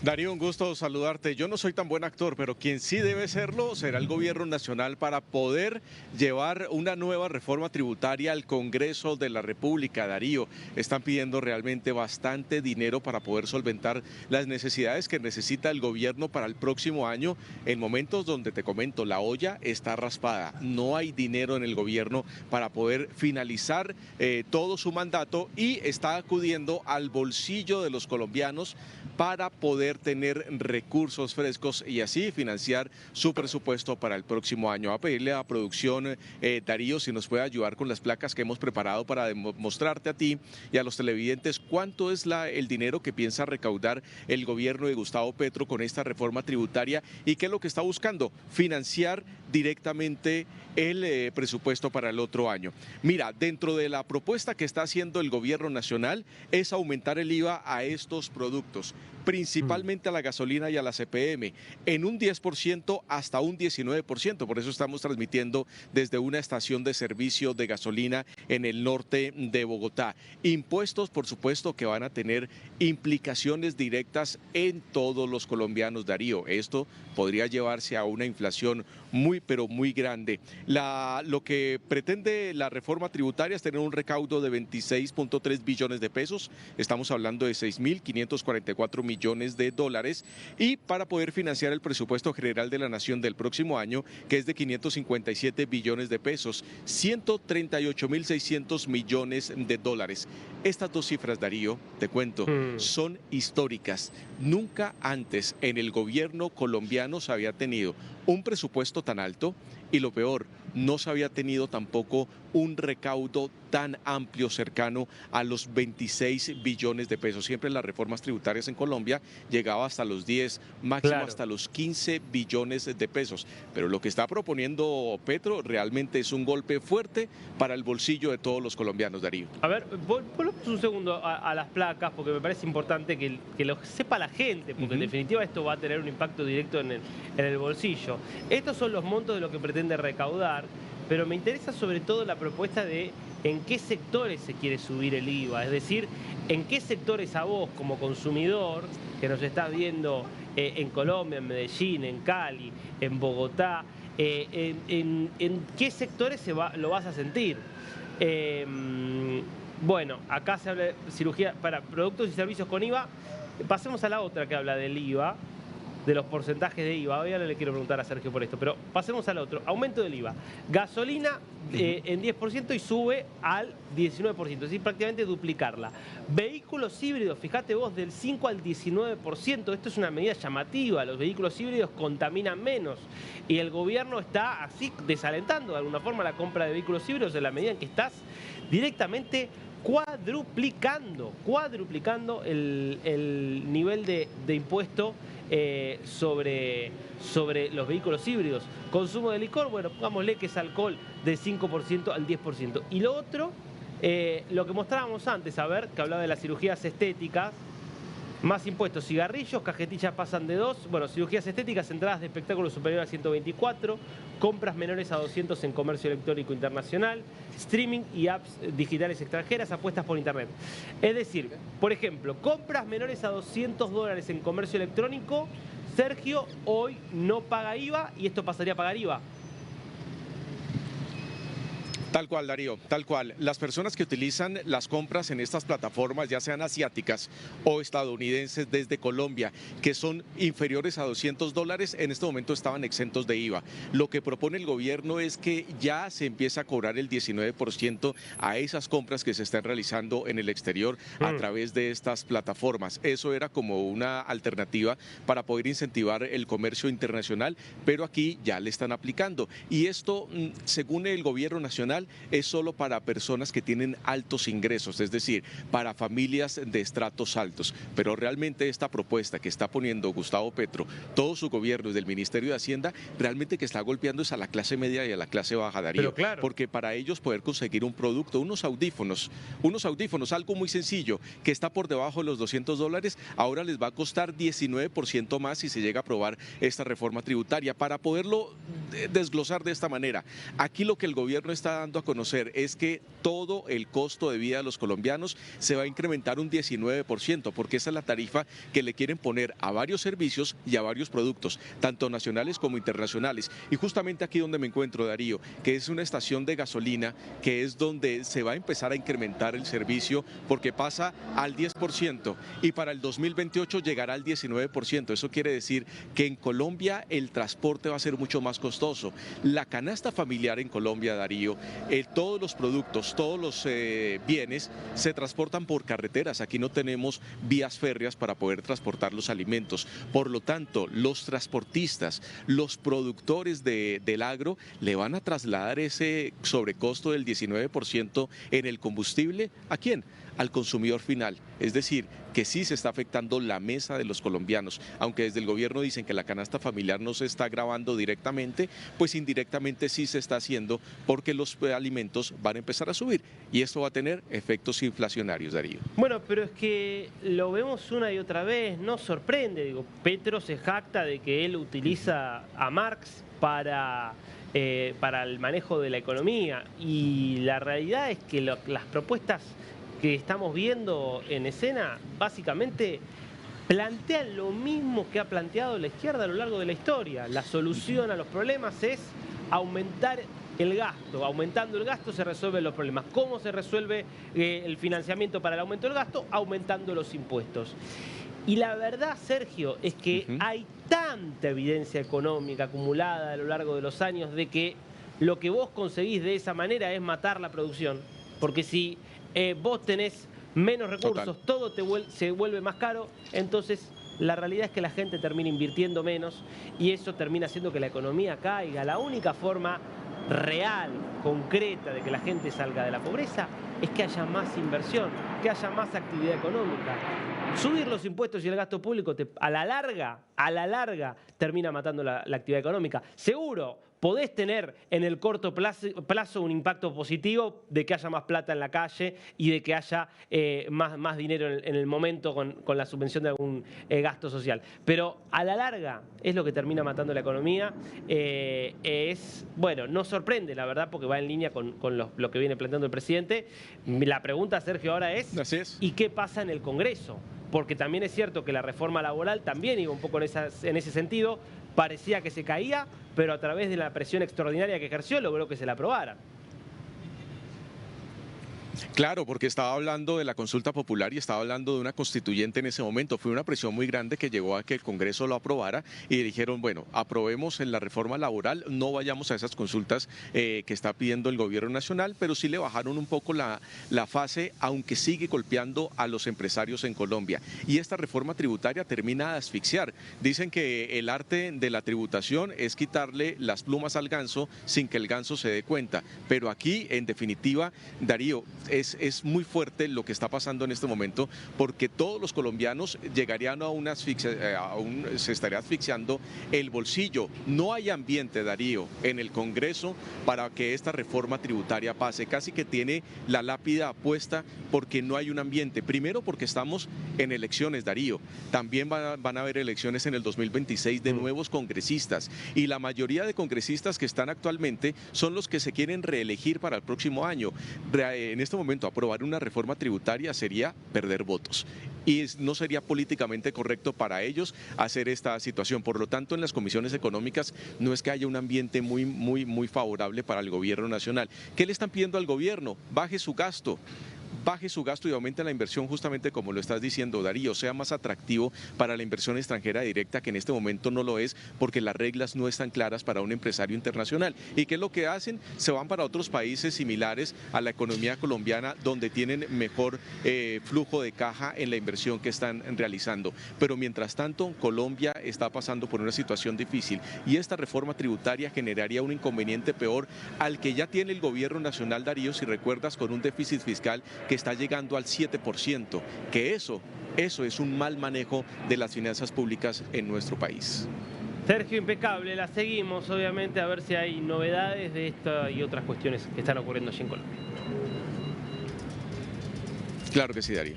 Darío, un gusto saludarte. Yo no soy tan buen actor, pero quien sí debe serlo será el gobierno nacional para poder llevar una nueva reforma tributaria al Congreso de la República. Darío, están pidiendo realmente bastante dinero para poder solventar las necesidades que necesita el gobierno para el próximo año, en momentos donde te comento, la olla está raspada. No hay dinero en el gobierno para poder finalizar todo su mandato y está acudiendo al bolsillo de los colombianos para poder tener recursos frescos y así financiar su presupuesto para el próximo año. A pedirle a producción, Darío, si nos puede ayudar con las placas que hemos preparado para mostrarte a ti y a los televidentes cuánto es el dinero que piensa recaudar el gobierno de Gustavo Petro con esta reforma tributaria y qué es lo que está buscando, financiar directamente el presupuesto para el otro año. Mira, dentro de la propuesta que está haciendo el gobierno nacional es aumentar el IVA a estos productos, principalmente a la gasolina y a la CPM, en un 10% hasta un 19%. Por eso estamos transmitiendo desde una estación de servicio de gasolina en el norte de Bogotá. Impuestos, por supuesto, que van a tener implicaciones directas en todos los colombianos, Darío. Esto podría llevarse a una inflación muy, pero muy grande. Lo que pretende la reforma tributaria es tener un recaudo de 26.3 billones de pesos. Estamos hablando de 6.544 millones de dólares y para poder financiar el presupuesto general de la nación del próximo año, que es de 557 billones de pesos, 138.600 millones de dólares. Estas dos cifras, Darío, te cuento, son históricas. Nunca antes en el gobierno colombiano se había tenido un presupuesto tan alto y lo peor, no se había tenido tampoco un recaudo tan amplio, cercano a los 26 billones de pesos. Siempre las reformas tributarias en Colombia llegaba hasta los 10, máximo hasta los 15 billones de pesos. Pero lo que está proponiendo Petro realmente es un golpe fuerte para el bolsillo de todos los colombianos, Darío. A ver, volvamos un segundo a las placas, porque me parece importante que lo sepa la gente, porque en definitiva esto va a tener un impacto directo en el bolsillo. Estos son los montos de lo que pretende recaudar, pero me interesa sobre todo la propuesta de en qué sectores se quiere subir el IVA, es decir, en qué sectores a vos como consumidor, que nos estás viendo en Colombia, en Medellín, en Cali, en Bogotá, en qué sectores lo vas a sentir. Bueno, acá se habla de cirugía para productos y servicios con IVA. Pasemos a la otra que habla del IVA, de los porcentajes de IVA. Hoy no le quiero preguntar a Sergio por esto, pero pasemos al otro. Aumento del IVA. Gasolina en 10% y sube al 19%, es decir, prácticamente duplicarla. Vehículos híbridos, fíjate vos, del 5 al 19%. Esto es una medida llamativa. Los vehículos híbridos contaminan menos y el gobierno está así desalentando de alguna forma la compra de vehículos híbridos en la medida en que estás directamente cuadruplicando el nivel de impuesto sobre los vehículos híbridos. Consumo de licor, bueno, pongámosle que es alcohol del 5% al 10%. Y lo otro, lo que mostrábamos antes, a ver, que hablaba de las cirugías estéticas, más impuestos, cigarrillos, cajetillas pasan de 2, bueno, cirugías estéticas, entradas de espectáculos superior a 124, compras menores a 200 en comercio electrónico internacional, streaming y apps digitales extranjeras, apuestas por internet. Es decir, por ejemplo, compras menores a $200 en comercio electrónico, Sergio hoy no paga IVA y esto pasaría a pagar IVA. Tal cual, Darío, tal cual. Las personas que utilizan las compras en estas plataformas, ya sean asiáticas o estadounidenses desde Colombia, que son inferiores a $200, en este momento estaban exentos de IVA. Lo que propone el gobierno es que ya se empieza a cobrar el 19% a esas compras que se están realizando en el exterior a través de estas plataformas. Eso era como una alternativa para poder incentivar el comercio internacional, pero aquí ya le están aplicando. Y esto, según el gobierno nacional, es solo para personas que tienen altos ingresos, es decir, para familias de estratos altos. Pero realmente esta propuesta que está poniendo Gustavo Petro, todo su gobierno desde el Ministerio de Hacienda, realmente que está golpeando es a la clase media y a la clase baja, Darío. Pero claro, porque para ellos poder conseguir un producto, unos audífonos, algo muy sencillo, que está por debajo de los $200, ahora les va a costar 19% más si se llega a aprobar esta reforma tributaria. Para poderlo desglosar de esta manera. Aquí lo que el gobierno está dando a conocer es que todo el costo de vida de los colombianos se va a incrementar un 19%, porque esa es la tarifa que le quieren poner a varios servicios y a varios productos, tanto nacionales como internacionales. Y justamente aquí donde me encuentro, Darío, que es una estación de gasolina, que es donde se va a empezar a incrementar el servicio, porque pasa al 10% y para el 2028 llegará al 19%. Eso quiere decir que en Colombia el transporte va a ser mucho más costoso. La canasta familiar en Colombia, Darío, todos los productos, todos los bienes se transportan por carreteras. Aquí no tenemos vías férreas para poder transportar los alimentos. Por lo tanto, los transportistas, los productores del agro le van a trasladar ese sobrecosto del 19% en el combustible. ¿A quién? Al consumidor final. Es decir, que sí se está afectando la mesa de los colombianos, aunque desde el gobierno dicen que la canasta familiar no se está gravando directamente, pues indirectamente sí se está haciendo, porque los alimentos van a empezar a subir y esto va a tener efectos inflacionarios, Darío. Bueno, pero es que lo vemos una y otra vez, no sorprende. Digo, Petro se jacta de que él utiliza a Marx para el manejo de la economía, y la realidad es que las propuestas que estamos viendo en escena básicamente plantean lo mismo que ha planteado la izquierda a lo largo de la historia. La solución a los problemas es aumentar el gasto. Aumentando el gasto se resuelven los problemas. ¿Cómo se resuelve el financiamiento para el aumento del gasto? Aumentando los impuestos. Y la verdad, Sergio, es que hay tanta evidencia económica acumulada a lo largo de los años de que lo que vos conseguís de esa manera es matar la producción. Porque si vos tenés menos recursos, todo se vuelve más caro, entonces la realidad es que la gente termina invirtiendo menos y eso termina haciendo que la economía caiga. La única forma real, concreta, de que la gente salga de la pobreza es que haya más inversión, que haya más actividad económica. Subir los impuestos y el gasto público a la larga termina matando la actividad económica. Seguro, podés tener en el corto plazo un impacto positivo de que haya más plata en la calle y de que haya más dinero en el momento con la subvención de algún gasto social. Pero a la larga es lo que termina matando la economía. Bueno, no sorprende, la verdad, porque va en línea con lo que viene planteando el presidente. La pregunta, Sergio, ahora es ¿y qué pasa en el Congreso? Porque también es cierto que la reforma laboral también iba un poco en ese sentido. Parecía que se caía, pero a través de la presión extraordinaria que ejerció logró que se la aprobara. Claro, porque estaba hablando de la consulta popular y estaba hablando de una constituyente en ese momento. Fue una presión muy grande que llegó a que el Congreso lo aprobara y dijeron, bueno, aprobemos en la reforma laboral, no vayamos a esas consultas que está pidiendo el gobierno nacional, pero sí le bajaron un poco la fase, aunque sigue golpeando a los empresarios en Colombia. Y esta reforma tributaria termina de asfixiar. Dicen que el arte de la tributación es quitarle las plumas al ganso sin que el ganso se dé cuenta. Pero aquí, en definitiva, Darío, es muy fuerte lo que está pasando en este momento, porque todos los colombianos llegarían a una asfixia, se estaría asfixiando el bolsillo. No hay ambiente, Darío, en el Congreso para que esta reforma tributaria pase. Casi que tiene la lápida puesta porque no hay un ambiente. Primero porque estamos en elecciones, Darío. También van a haber elecciones en el 2026 de nuevos congresistas y la mayoría de congresistas que están actualmente son los que se quieren reelegir para el próximo año. En este momento aprobar una reforma tributaria sería perder votos y no sería políticamente correcto para ellos hacer esta situación. Por lo tanto, en las comisiones económicas no es que haya un ambiente muy favorable para el gobierno nacional. ¿Qué le están pidiendo al gobierno? Baje su gasto y aumente la inversión, justamente como lo estás diciendo, Darío, sea más atractivo para la inversión extranjera directa, que en este momento no lo es porque las reglas no están claras para un empresario internacional. ¿Y qué es lo que hacen? Se van para otros países similares a la economía colombiana, donde tienen mejor flujo de caja en la inversión que están realizando. Pero mientras tanto, Colombia está pasando por una situación difícil y esta reforma tributaria generaría un inconveniente peor al que ya tiene el gobierno nacional, Darío, si recuerdas, con un déficit fiscal que está llegando al 7%, que eso es un mal manejo de las finanzas públicas en nuestro país. Sergio, impecable, la seguimos obviamente a ver si hay novedades de esta y otras cuestiones que están ocurriendo allí en Colombia. Claro que sí, Darío.